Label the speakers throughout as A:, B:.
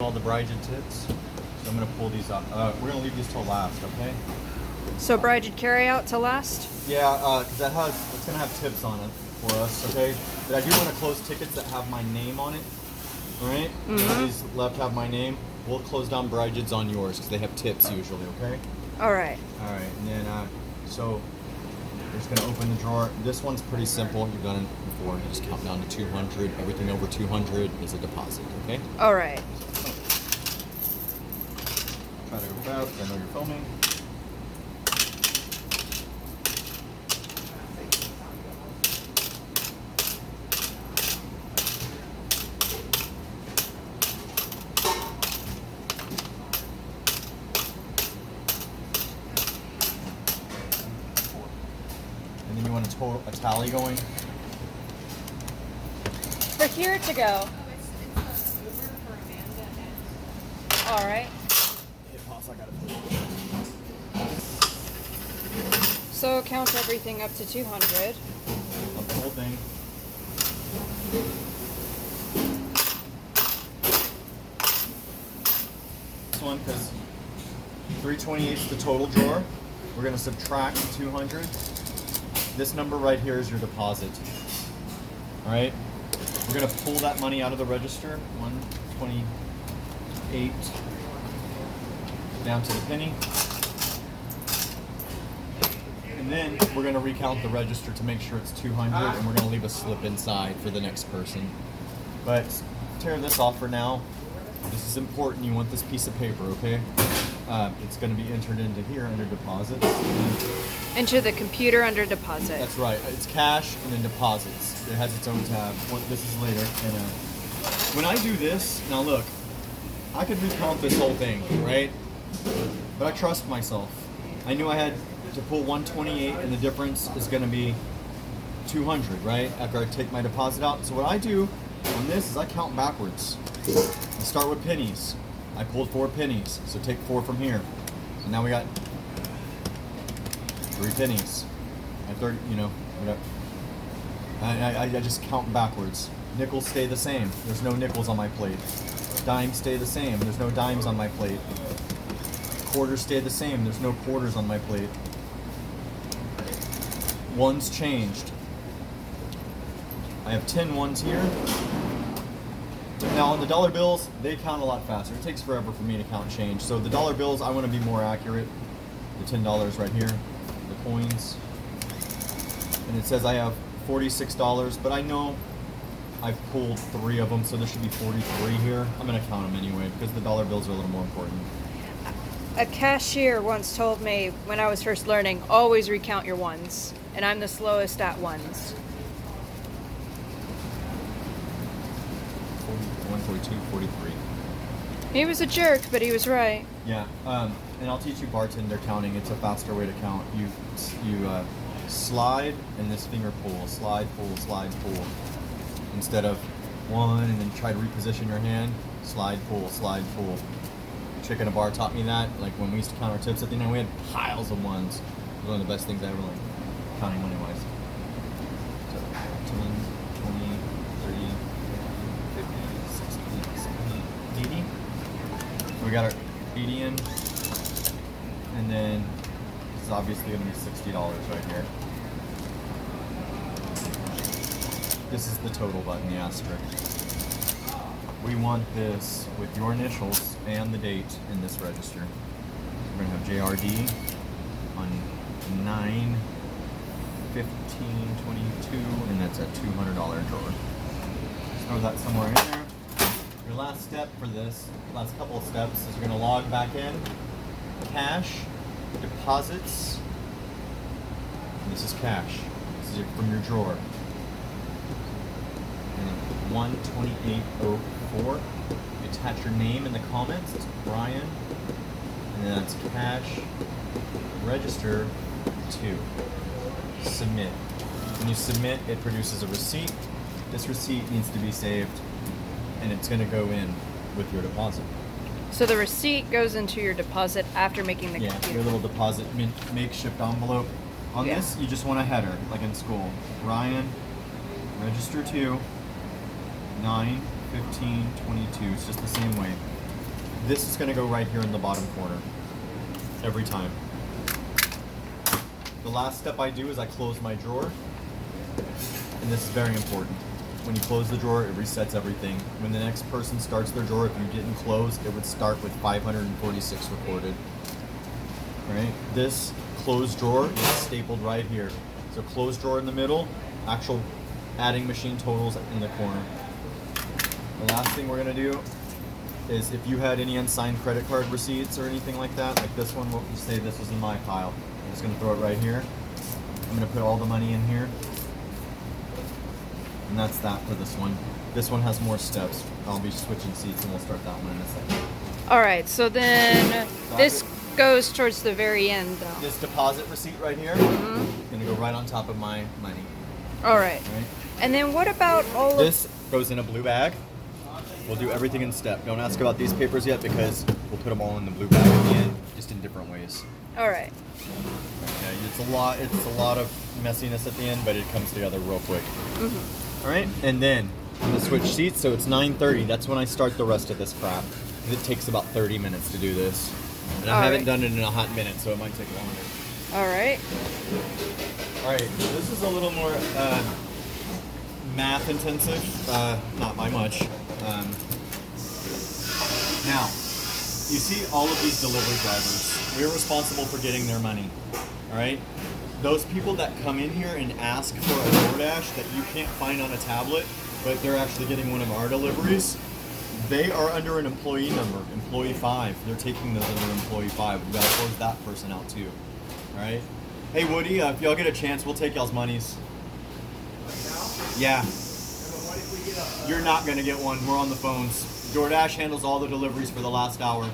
A: All the Brygen tips. So I'm gonna pull these up. We're gonna leave these till last, okay?
B: So Brygen carry out to last?
A: Yeah, because it's gonna have tips on it for us, okay? But I do want to close tickets that have my name on it. All right? These left have my name. We'll close down Brygen's on yours because they have tips usually, okay?
B: All right.
A: All right, and then so we're just gonna open the drawer. This one's pretty simple. You've done it before. You just count down to 200. Everything over 200 is a deposit, okay?
B: All right.
A: Try to go fast. I know you're filming. And then you want a tally going?
B: For here to go. All right.
A: Hit pause, I gotta put it.
B: So count everything up to 200.
A: On the whole thing. This one, because 328 is the total drawer. We're gonna subtract 200. This number right here is your deposit. All right? We're gonna pull that money out of the register. 128 down to the penny. And then we're gonna recount the register to make sure it's 200, and we're gonna leave a slip inside for the next person. But tear this off for now. This is important. You want this piece of paper, okay? It's going to be entered into here under deposits.
B: Into the computer under deposit.
A: That's right. It's cash and then deposits. It has its own tab. This is later. And when I do this, now look, I could recount this whole thing, right? But I trust myself. I knew I had to pull 128, and the difference is going to be 200, right? After I take my deposit out. So what I do on this is I count backwards. I start with pennies. I pulled 4 pennies, so take 4 from here. So now we got 3 pennies. I 30, whatever. I just count backwards. Nickels stay the same. There's no nickels on my plate. Dimes stay the same. There's no dimes on my plate. Quarters stay the same. There's no quarters on my plate. Ones changed. I have 10 ones here. Now on the dollar bills, they count a lot faster. It takes forever for me to count change. So the dollar bills, I want to be more accurate. The $10 right here, the coins. And it says I have $46, but I know I've pulled 3 of them, so there should be 43 here. I'm going to count them anyway because the dollar bills are a little more important.
B: A cashier once told me when I was first learning, always recount your ones. And I'm the slowest at ones.
A: 142, 43.
B: He was a jerk, but he was right.
A: Yeah, and I'll teach you bartender counting. It's a faster way to count. You slide and this finger pull, slide, pull, instead of 1 and then try to reposition your hand. Slide, pull, slide, pull. Chick in a bar taught me that. Like when we used to count our tips at the end, we had piles of ones. It was one of the best things I ever learned, counting money wise. So 10, 20, 30, 50, 60, 70, 80. So we got our 80 in, and then this is obviously going to be $60 right here. This is the total button, the asterisk. We want this with your initials and the date in this register. We're going to have JRD on 9/15/22, and that's a $200 drawer. Just throw that somewhere in there. Your last step for this, last couple of steps, is you're going to log back in, cash, deposits, and this is cash. This is from your drawer. And 128.04. Attach your name in the comments. It's Brian. And then that's cash. Register 2. Submit. When you submit, it produces a receipt. This receipt needs to be saved, and it's going to go in with your deposit.
B: So the receipt goes into your deposit after making the computer.
A: Your little deposit makeshift envelope. On this, you just want a header, like in school. Ryan, register to 9/15/22. It's just the same way. This is going to go right here in the bottom corner every time. The last step I do is I close my drawer, and this is very important. When you close the drawer, it resets everything. When the next person starts their drawer, if you didn't close, it would start with 546 recorded. Right? This closed drawer is stapled right here. So closed drawer in the middle, actual adding machine totals in the corner. The last thing we're gonna do is if you had any unsigned credit card receipts or anything like that, like this one, we'll just say this was in my pile. I'm just gonna throw it right here. I'm gonna put all the money in here. And that's that for this one. This one has more steps. I'll be switching seats and we'll start that one in a second.
B: All right, so then this goes towards the very end, though.
A: This deposit receipt right here, gonna go right on top of my money.
B: All right.
A: Right?
B: And then what about all of
A: This goes in a blue bag. We'll do everything in step. Don't ask about these papers yet because we'll put them all in the blue bag at the end, just in different ways.
B: All right.
A: Okay, it's a lot of messiness at the end, but it comes together real quick. All right, and then I'm gonna switch seats, so it's 9:30. That's when I start the rest of this crap. It takes about 30 minutes to do this, and I
B: All
A: haven't
B: right.
A: done it in a hot minute, so it might take longer.
B: All right.
A: All right, this is a little more math intensive, not by much. Now, you see all of these delivery drivers. We're responsible for getting their money. All right. Those people that come in here and ask for a DoorDash that you can't find on a tablet, but they're actually getting one of our deliveries, they are under an employee number, employee 5. They're taking those under employee 5. We've got to close that person out too. All right. Hey Woody, if y'all get a chance, we'll take y'all's monies. Yeah. You're not gonna get one. We're on the phones. DoorDash handles all the deliveries for the last hour.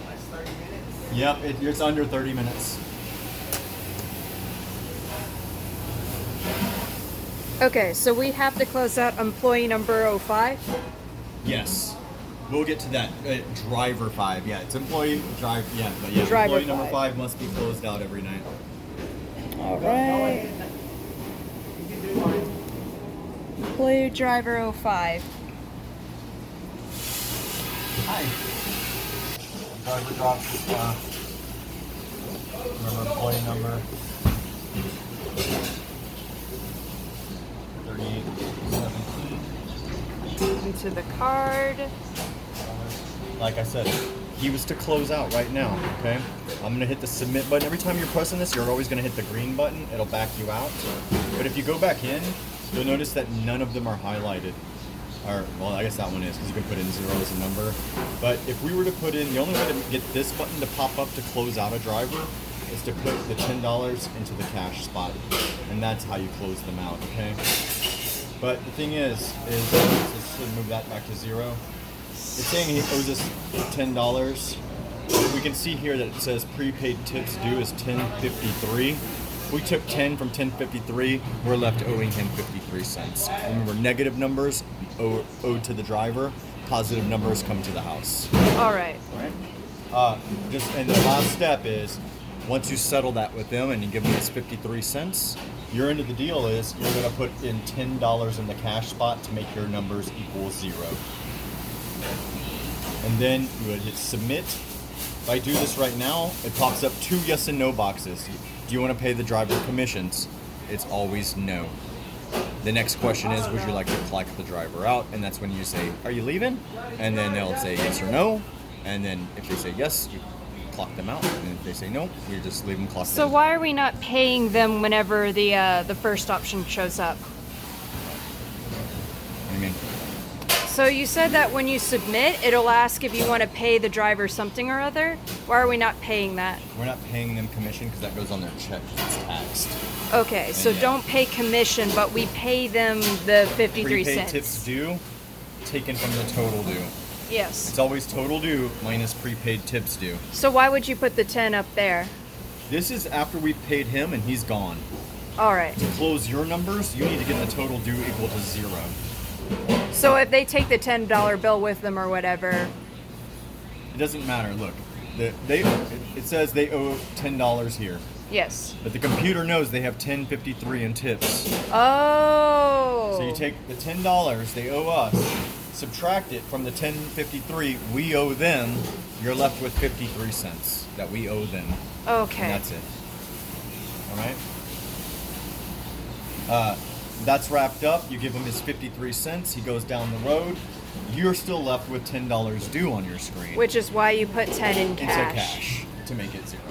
C: That's 30 minutes.
A: Yep, it's under 30 minutes.
B: Okay, so we have to close out employee number 05.
A: Yes. We'll get to that. Driver 5. Yeah, it's employee drive. Yeah, but yeah,
B: Driver
A: employee number
B: 5.
A: 5 must be closed out every night.
B: All right.
C: You can do mine.
B: Employee driver 05.
A: Hi. Driver drops his remember employee number 3817.
B: Into the card.
A: Like I said, he was to close out right now, okay? I'm gonna hit the submit button. Every time you're pressing this, you're always gonna hit the green button. It'll back you out. But if you go back in, you'll notice that none of them are highlighted. Or, well, I guess that one is because you can put in 0 as a number. But if we were to put in, the only way to get this button to pop up to close out a driver is to put the $10 into the cash spot. And that's how you close them out, okay? But the thing is let's move that back to 0. It's saying he owes us $10. We can see here that it says prepaid tips due is $10.53. We took 10 from $10.53. We're left owing him 53 cents. Remember, negative numbers owed to the driver. Positive numbers come to the house.
B: All right.
A: And the last step is, once you settle that with them and you give them this 53 cents, your end of the deal is you're going to put in $10 in the cash spot to make your numbers equal 0. And then you would hit submit. If I do this right now, it pops up 2 yes and no boxes. Do you want to pay the driver commissions? It's always no. The next question is, would you like to clock the driver out? And that's when you say, are you leaving? And then they'll say yes or no. And then if they say yes, you clock them out. And if they say no, you just leave them clocked
B: So
A: in.
B: why are we not paying them whenever the first option shows up?
A: What do you mean?
B: So you said that when you submit, it'll ask if you want to pay the driver something or other. Why are we not paying that?
A: We're not paying them commission because that goes on their check. It's taxed.
B: Okay, so
A: yeah.
B: don't pay commission, but we pay them the 53
A: Prepaid
B: cents.
A: tips due, taken from the total due.
B: Yes.
A: It's always total due minus prepaid tips due.
B: So why would you put the 10 up there?
A: This is after we've paid him and he's gone.
B: All right.
A: To close your numbers, you need to get the total due equal to 0.
B: So if they take the $10 bill with them or whatever.
A: It doesn't matter. Look, it says they owe $10 here,
B: Yes.
A: but the computer knows they have $10.53 in tips.
B: Oh.
A: So you take the $10 they owe us, subtract it from the 10.53 we owe them, you're left with 53 cents that we owe them.
B: Okay.
A: And that's it. All right. That's wrapped up. You give him his 53 cents. He goes down the road. You're still left with $10 due on your screen.
B: Which is why you put 10 in
A: into
B: cash.
A: cash to make it 0.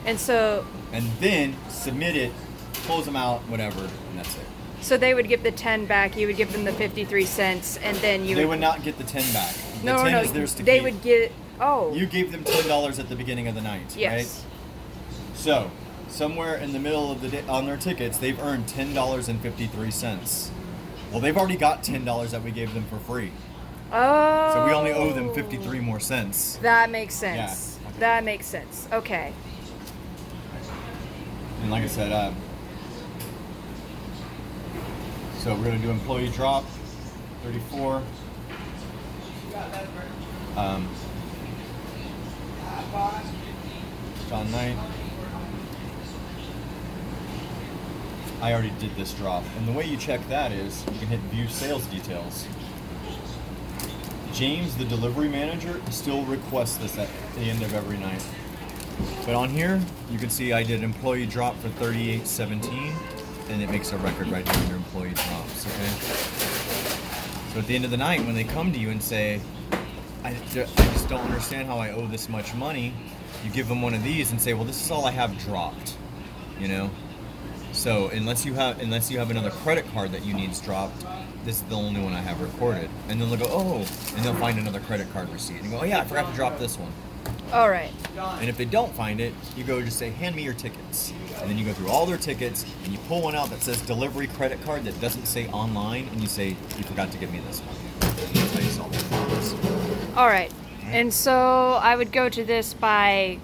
B: And so
A: And then submit it, close them out, whatever, and that's it.
B: so they would give the 10 back, you would give them the 53 cents, and then you
A: They would not get the 10 back. The
B: No,
A: 10
B: no,
A: is theirs to
B: they
A: keep.
B: would get
A: You gave them $10 at the beginning of the night,
B: Yes.
A: right? So, somewhere in the middle of the day on their tickets, they've earned $10.53. Well, they've already got $10 that we gave them for free.
B: Oh.
A: So we only owe them 53 more cents.
B: That makes sense.
A: Yeah, okay.
B: That makes sense. Okay.
A: And like I said, so we're gonna do employee drop, 34. John Knight. I already did this drop, and the way you check that is you can hit view sales details. James, the delivery manager, still requests this at the end of every night. But on here, you can see I did employee drop for 38.17, and it makes a record right here under employee drops. Okay. So at the end of the night, when they come to you and say, I just don't understand how I owe this much money, you give them one of these and say, well, this is all I have dropped, you know. So unless you have another credit card that you needs dropped, this is the only one I have recorded. And then they'll go, oh, and they'll find another credit card receipt and go, oh yeah, I forgot to drop this one.
B: All right.
A: And if they don't find it, you go just say, hand me your tickets. And then you go through all their tickets and you pull one out that says delivery credit card that doesn't say online, and you say, you forgot to give me this one. That's how you solve the problems.
B: All right. And so I would go to this by,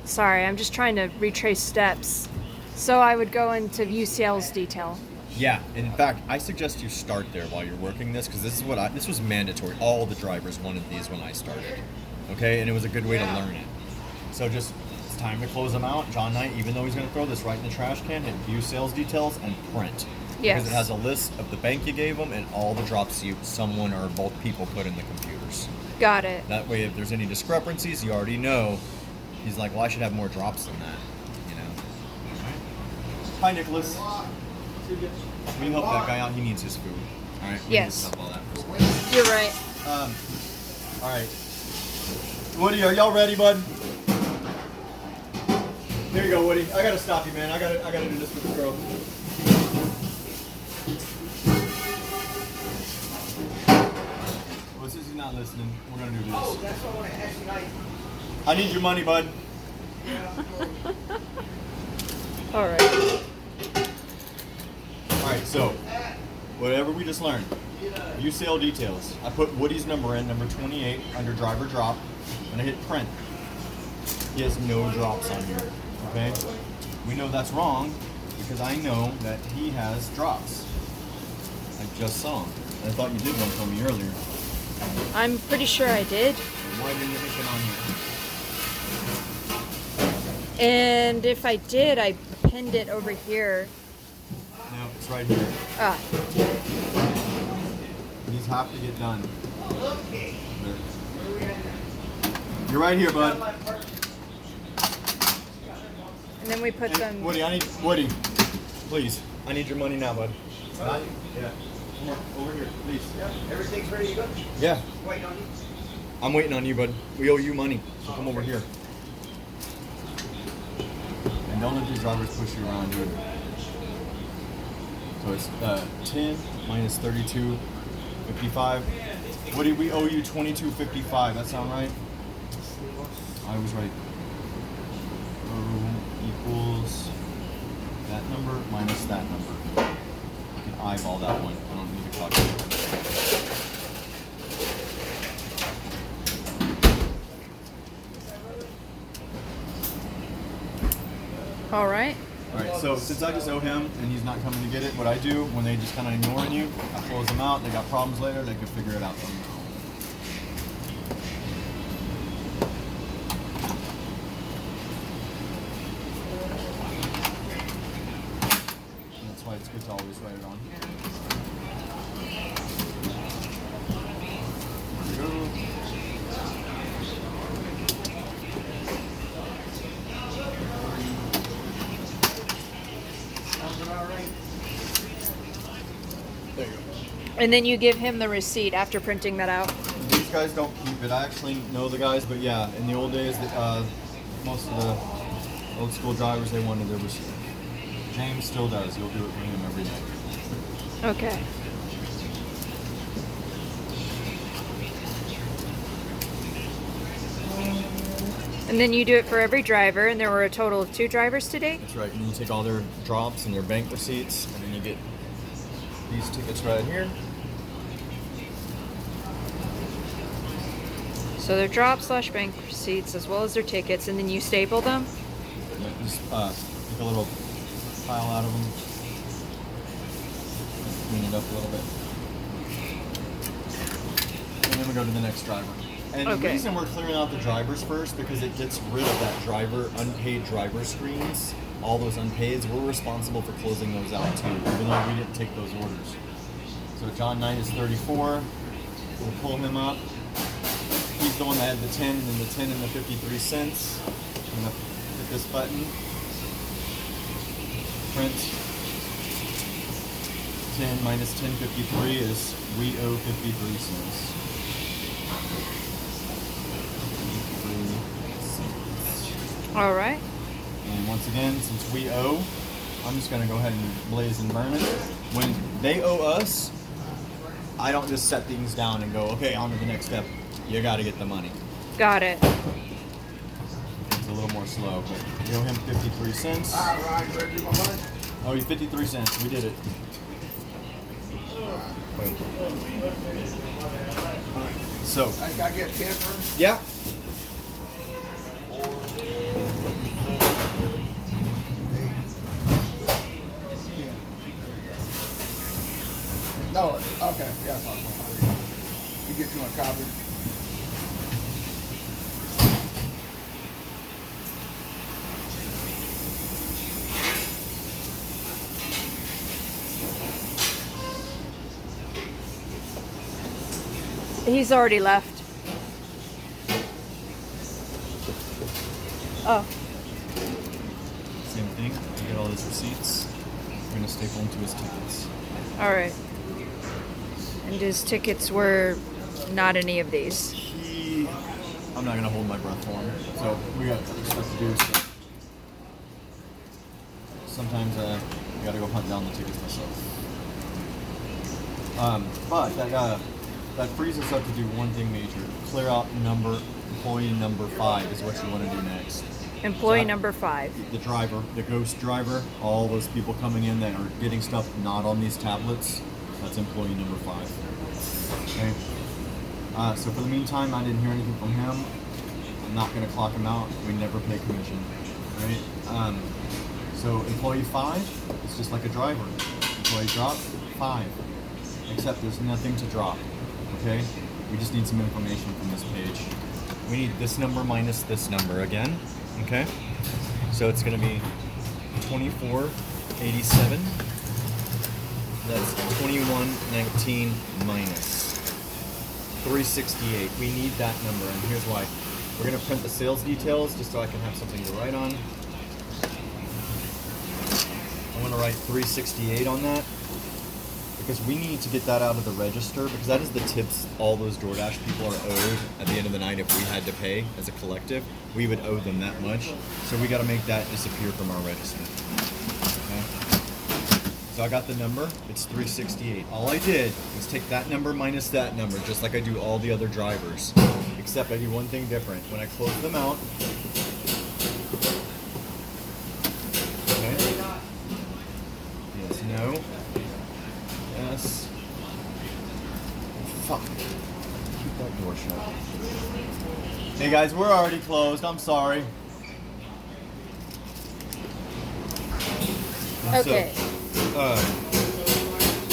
B: sorry, I'm just trying to retrace steps. So I would go into view sales detail.
A: Yeah, in fact, I suggest you start there while you're working this, because this was mandatory. All the drivers wanted these when I started, okay, and it was a good way to learn it. So it's time to close them out. John Knight, even though he's going to throw this right in the trash can, hit view sales details and print.
B: Yes.
A: Because it has a list of the bank you gave them and all the drops someone or both people put in the computers.
B: Got it.
A: That way, if there's any discrepancies, you already know. He's like, well, I should have more drops than that, you know. Hi, Nicholas. We help that guy out. He needs his food. All right. We
B: Yes.
A: need to stop all that for a second.
B: You're right.
A: All right. Woody, are y'all ready, bud? Here you go, Woody. I gotta stop you, man. I gotta do this with the girl. Well, since he's not listening, we're gonna do
C: Oh,
A: this.
C: that's what I want to ask you. Like,
A: I need your money, bud.
B: All right.
A: All right. So, whatever we just learned. View sale details. I put Woody's number in, number 28, under driver drop, and I hit print. He has no drops on here. Okay? We know that's wrong because I know that he has drops. I just saw him. And I thought you did one for me earlier.
B: I'm pretty sure I did.
A: Why didn't you hit it on here?
B: And if I did, I pinned it over here.
A: No, it's right here.
B: Ah,
A: These have to get done. There. You're right here, bud.
B: and then we put them.
A: Woody, Woody, please. I need your money now, bud. Yeah. Come on, over here, please.
C: everything's ready to go.
A: Yeah.
C: Wait on you.
A: I'm waiting on you, bud. We owe you money, so come over here. And don't let these drivers push you around, dude. So it's 10 minus 32.55. What did we owe you? 22.55. That sound right? I was right. Equals that number minus that number. You can eyeball that one. I don't need a calculator.
B: All right.
A: Alright, so since I just owe him and he's not coming to get it, what I do when they just kind of ignoring you, I close them out. They got problems later, they can figure it out somehow. And that's why it's good to always write it on here.
B: And then you give him the receipt after printing that out.
A: These guys don't keep it. I actually know the guys, but yeah, in the old days, most of the old school drivers, they wanted their receipt. James still does. You'll do it for him every day.
B: Okay. And then you do it for every driver, and there were a total of 2 drivers today?
A: That's right. And then you take all their drops and their bank receipts, and then you get these tickets right here.
B: So their drop/bank receipts as well as their tickets, and then you staple them?
A: Yeah, just take a little pile out of them. Clean it up a little bit. And then we go to the next driver. And the reason we're clearing out the drivers first, because it gets rid of that unpaid driver screens, all those unpaids. We're responsible for closing those out too, even though we didn't take those orders. So John Knight is 34. We'll pull him up. He's the one that had the 10 and then the 10 and the 53 cents. I'm gonna hit this button. Print. 10 minus 1053 is we owe 53 cents.
B: All right.
A: And once again, since we owe, I'm just gonna go ahead and blaze and burn it. When they owe us, I don't just set things down and go, okay, on to the next step. You gotta get the money.
B: Got it.
A: It's a little more slow, but we owe him 53 cents.
C: All right, you ready to do my money?
A: Oh, he's 53 cents. We did it. Wait. So,
C: I gotta get 10 first.
A: yeah.
C: No, okay, yeah. You get you a copy.
B: He's already left. Oh,
A: Same thing. You get all his receipts. We're gonna staple them to his tickets.
B: all right. And his tickets were not any of these.
A: I'm not gonna hold my breath for him. So we got other stuff to do. So sometimes I gotta go hunt down the tickets myself. But that frees us up to do one thing major: clear out employee number 5 is what you want to do next.
B: Employee
A: So
B: number 5.
A: The driver, the ghost driver, all those people coming in that are getting stuff not on these tablets. That's employee number 5. Okay. So for the meantime, I didn't hear anything from him. I'm not going to clock him out. We never pay commission, right? So employee 5 is just like a driver. Employee drop 5, except there's nothing to drop. Okay. We just need some information from this page. We need this number minus this number again. Okay. So it's going to be 2487. That's 2119 minus 368. We need that number, and here's why. We're going to print the sales details just so I can have something to write on. I want to write 368 on that because we need to get that out of the register, because that is the tips all those DoorDash people are owed at the end of the night. If we had to pay as a collective, we would owe them that much. So we got to make that disappear from our register. Okay? So I got the number, it's 368. All I did was take that number minus that number, just like I do all the other drivers. Except I do one thing different. When I close them out, okay? Yes, no. Yes. Fuck. Keep that door shut. Hey guys, we're already closed. I'm sorry. And
B: Okay.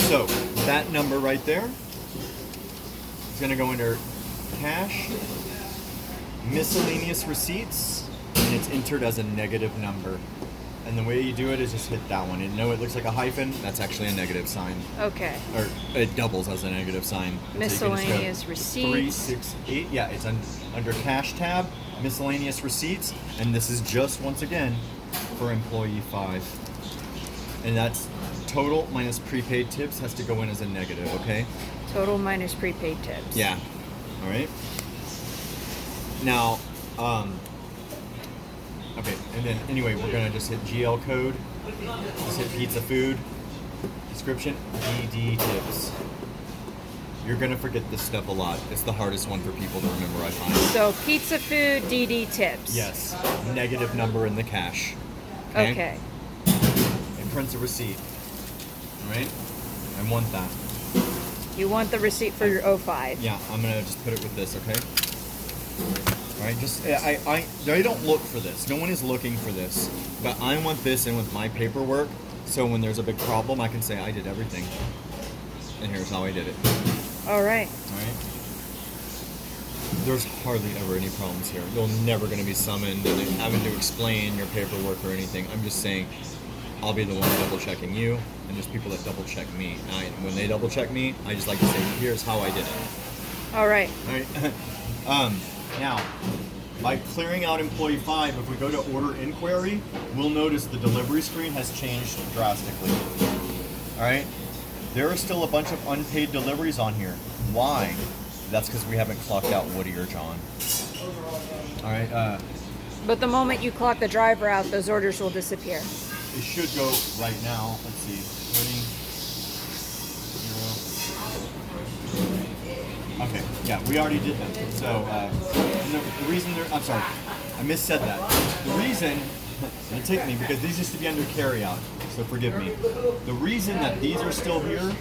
A: So that number right there is going to go under cash, miscellaneous receipts, and it's entered as a negative number. And the way you do it is just hit that one. And no, it looks like a hyphen. That's actually a negative sign.
B: Okay.
A: Or it doubles as a negative sign.
B: Miscellaneous receipts.
A: 368. Yeah, it's under cash tab, miscellaneous receipts, and this is just once again for employee 5. And that's total minus prepaid tips has to go in as a negative, okay?
B: Total minus prepaid tips.
A: Yeah. All right. Now, okay, and then anyway, we're gonna just hit GL code. Just hit pizza food. Description, DD tips. You're gonna forget this step a lot. It's the hardest one for people to remember, I find.
B: So pizza food, DD tips.
A: Yes. Negative number in the cash.
B: Okay.
A: And prints a receipt. All right. I want that.
B: You want the receipt for your 05.
A: Yeah, I'm gonna just put it with this, okay? All right, just I don't look for this. No one is looking for this, but I want this in with my paperwork, so when there's a big problem, I can say I did everything, and here's how I did it.
B: All right.
A: All right. There's hardly ever any problems here. You're never gonna be summoned and having to explain your paperwork or anything. I'm just saying, I'll be the one double checking you, and there's people that double check me. And when they double check me, I just like to say, here's how I did it.
B: All right.
A: All right. Now, by clearing out employee 5, if we go to order inquiry, we'll notice the delivery screen has changed drastically. All right. There are still a bunch of unpaid deliveries on here. Why? That's because we haven't clocked out Woody or John. All right.
B: But the moment you clock the driver out, those orders will disappear.
A: It should go right now. Let's see. 20. Okay. Yeah, we already did that. So the reason I'm sorry, I missaid that. The reason it'll take me because these used to be under carryout. So forgive me. The reason that these are still here,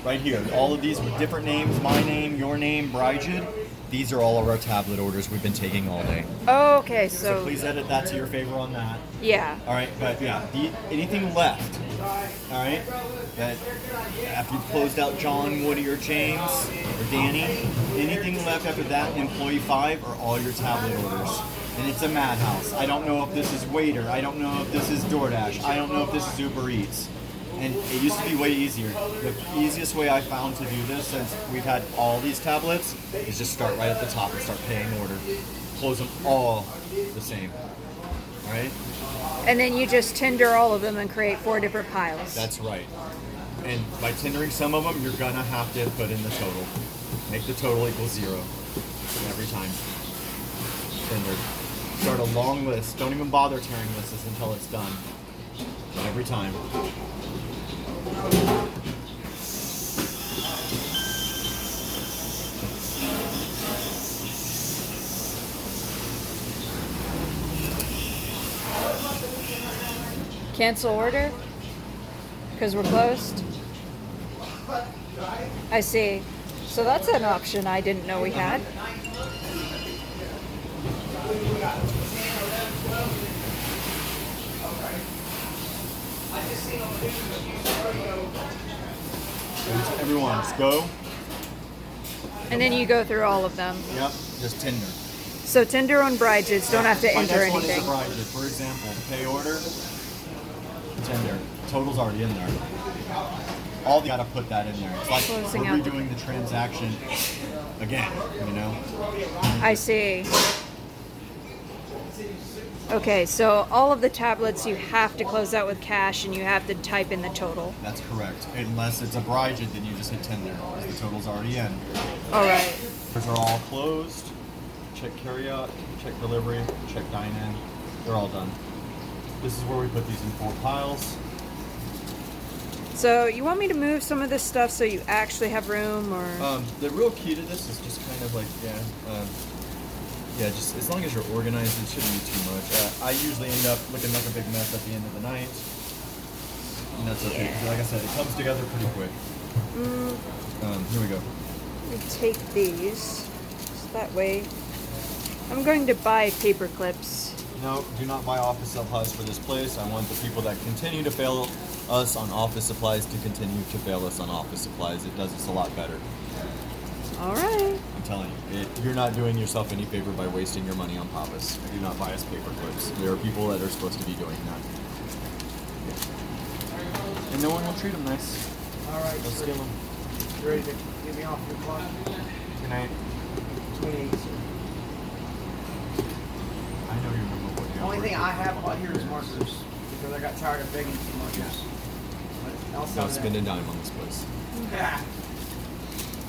A: right here, all of these with different names, my name, your name, Bridget, these are all of our tablet orders we've been taking all day.
B: Okay,
A: So
B: so
A: please edit that to your favor on that.
B: yeah.
A: All right, but yeah, anything left, all right, that after you've closed out John, Woody, or James, or Danny, anything left after that, employee 5, are all your tablet orders. And it's a madhouse. I don't know if this is Waiter. I don't know if this is DoorDash. I don't know if this is Uber Eats. And it used to be way easier. The easiest way I found to do this, since we've had all these tablets, is just start right at the top and start paying order. Close them all the same. All right?
B: And then you just tender all of them and create 4 different piles.
A: That's right. And by tendering some of them, you're gonna have to put in the total. Make the total equal 0 every time. Tendered. Start a long list. Don't even bother tearing lists until it's done. Every time.
B: Cancel order? Because we're closed? I see. So that's an option I didn't know we had.
A: Everyone, just go.
B: And then you go through all of them.
A: Yep, just tender.
B: So tender on Bridges, don't have to
A: My
B: enter
A: next one is
B: anything.
A: a Bridget. For example, pay order, tender. Total's already in there. All you gotta put that in there. It's like
B: Closing
A: we're
B: out.
A: redoing the transaction again, you know?
B: I see. Okay, so all of the tablets you have to close out with cash and you have to type in the total.
A: That's correct. Unless it's a Bridget, then you just hit tender. The total's already in.
B: All right.
A: Those are all closed. Check carryout, check delivery, check dine-in. They're all done. This is where we put these in 4 piles.
B: So you want me to move some of this stuff so you actually have room, or?
A: The real key to this is just kind of like, just as long as you're organized, it shouldn't be too much. I usually end up looking like a big mess at the end of the night. And that's okay. 'Cause like I said, it comes together pretty quick. Here we go.
B: Let me take these. So that way. I'm going to buy paper clips.
A: No, do not buy office supplies for this place. I want the people that continue to fail us on office supplies to continue to fail us on office supplies. It does us a lot better.
B: All right.
A: I'm telling you, you're not doing yourself any favor by wasting your money on Papas. Do not buy us paper clips. There are people that are supposed to be doing that. And no one will treat them nice.
C: All right,
A: They'll steal them.
C: you ready to get me off your clock?
A: Good night.
C: 28, sir.
A: I know you remember what
C: The only thing I have out here is markers because I got tired of begging for markers. But
A: Don't spend a dime on this place.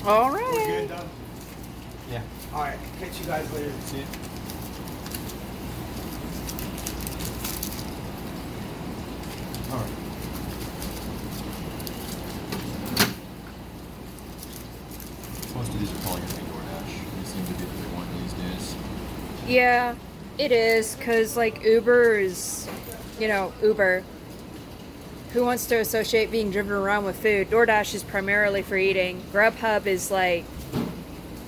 B: All
C: We're
B: right.
C: good, done.
A: Yeah.
C: All right, catch you guys later.
A: See it? All right. Most of these are probably going to be DoorDash. They seem to be the big one these days.
B: Yeah, it is, because, like, Uber is, you know, Uber. Who wants to associate being driven around with food? DoorDash is primarily for eating. Grubhub is, like,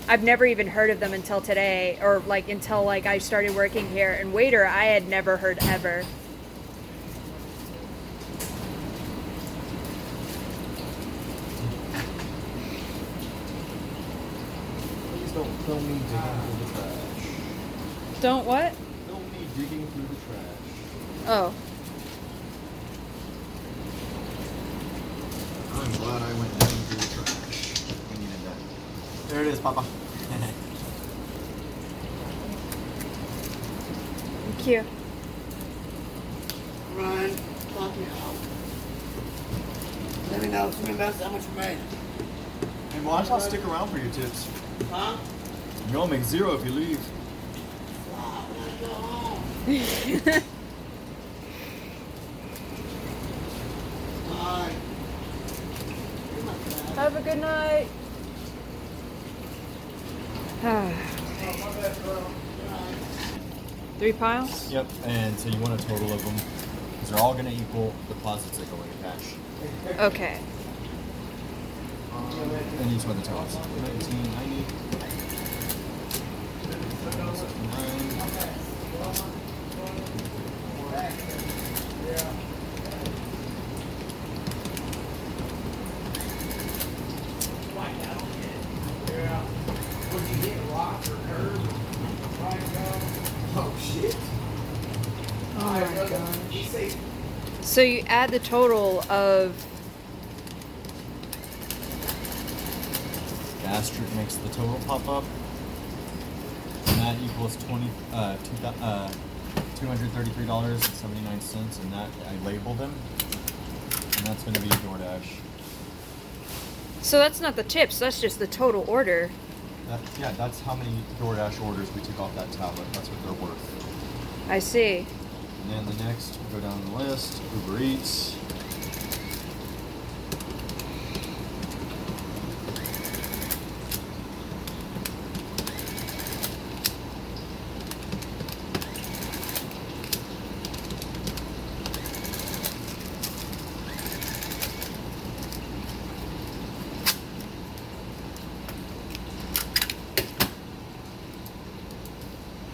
B: I've never even heard of them until today, or, like, until, like, I started working here. And Waiter, I had never heard ever.
A: Please don't film me digging through the trash.
B: Don't what?
A: Film me digging through the trash.
B: Oh.
A: I'm glad I went digging through the trash. We needed that. There it is, Papa.
B: Thank you.
C: Ryan, help me out. Let me know if you invest how much you made.
A: Hey, watch, I'll stick around for your tips.
C: Huh?
A: You're gonna make zero if you leave.
C: I wanna go home. Alright. You're my bad.
B: Have a good night.
C: Oh, my bad, bro. Alright.
B: 3 piles?
A: Yep, and so you want a total of them. Because they're all gonna equal deposits that go into cash.
B: Okay.
A: And each one the totals. 1990.
C: 'Would you hit rock or curb? Oh shit.
B: Oh my god.
C: You say
B: So you add the total of
A: Gas strip makes the total pop up. And that equals $233.79, and that I label them. And that's gonna be DoorDash.
B: so that's not the tips, that's just the total order.
A: Yeah, that's how many DoorDash orders we took off that tablet. That's what they're worth.
B: I see.
A: And then the next, we go down the list, Uber Eats.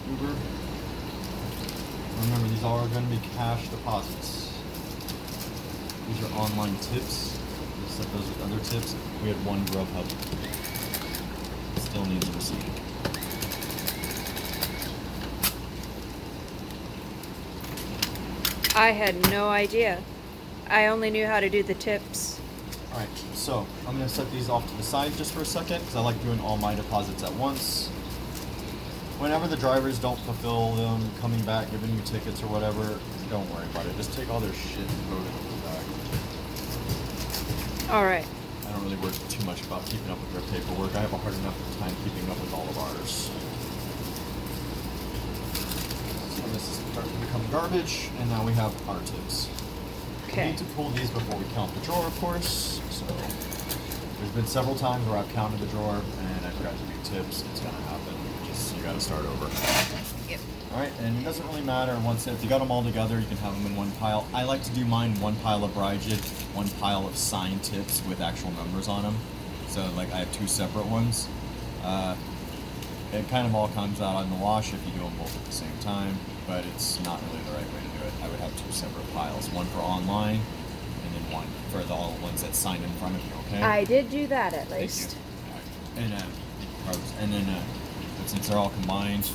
A: Uber. Remember, these are all going to be cash deposits. These are online tips. We set those with other tips. We had one Grubhub. Still needs a receipt.
B: I had no idea. I only knew how to do the tips.
A: Alright, so I'm going to set these off to the side just for a second because I like doing all my deposits at once. Whenever the drivers don't fulfill them, coming back, giving you tickets or whatever, don't worry about it. Just take all their shit and throw it in the back.
B: Alright.
A: I don't really worry too much about keeping up with their paperwork. I have a hard enough time keeping up with all of ours. So this is starting to become garbage, and now we have our tips. We
B: Okay.
A: need to pull these before we count the drawer, of course. So there's been several times where I've counted the drawer and I forgot to do tips. It's gonna happen. Just you gotta start over.
B: Yep.
A: All right, and it doesn't really matter once if you got them all together, you can have them in one pile. I like to do mine one pile of Brigid, one pile of signed tips with actual numbers on them. So like I have two separate ones. It kind of all comes out on the wash if you do them both at the same time, but it's not really the right way to do it. I would have two separate piles, one for online and then one for the all ones that signed in front of you. Okay.
B: I did do that at
A: Thank
B: least.
A: you. And but since they're all combined,